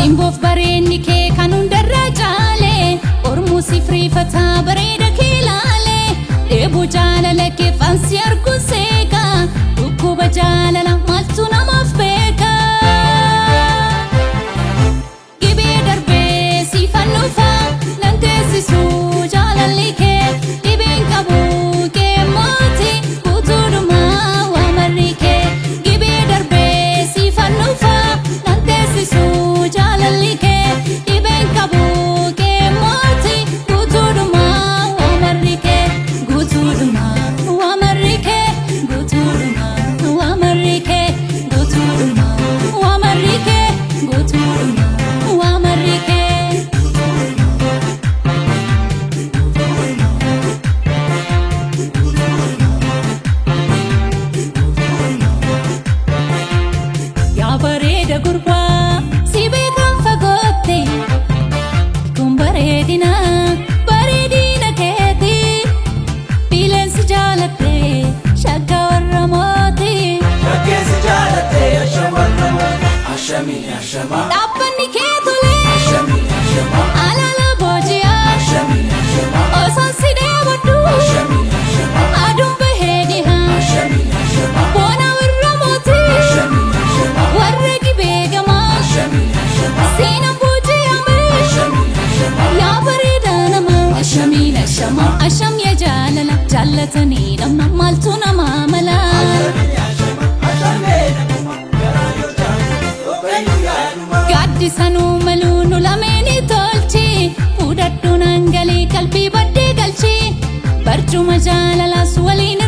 Simboof bareenni kee kan hundarra caale Ormuu sifrii fataa bareeda kee laale Dheebuu jaalala kee fansi arguun seeka Dhukkuba jaalala maaltu namaaf beeka Gibee darbee siifan dhufa nan teessisuu jaalalli kee Dhibeen qabu kee mooti guutuudhumaa waamarri kee Gibee darbee siifan dhufa nan teessisuu jaalalli kee Dhibeen qabu kee mooti guutuudhumaa waamarri kee Guutuudhumaa waamarri kee Guutuudhumaa waamarri kee Guutuudhumaa waamarri kee Guutuudhumaa waamarri kee Yaa bareeda gurbaa si beekan fagootte kun bareedina keeti Bileensi jaalatte shagga warra mooti Shaggeessi jaalatte ashamarra Ashami ashama Dhaabbanni kee tole Ashami ashama alaala booji'a Ashami ashama osoo si dheebodhu Ashami ashama aduun bahee dhiha Ashami ashama boona warra mooti Ashami ashama warra gibee gamaa Ashami ashama seenaan booji'ame Ashami ashama yaa bareeda nama ashamiin ashama asham yaa jaalala jaallatanii dhamna maaltu namaa mala Gaaddisanuu maluu nu lameeni tolchi Fudhadhu nangalee qalbii baddee galchi Barcuma jaalalaas waliin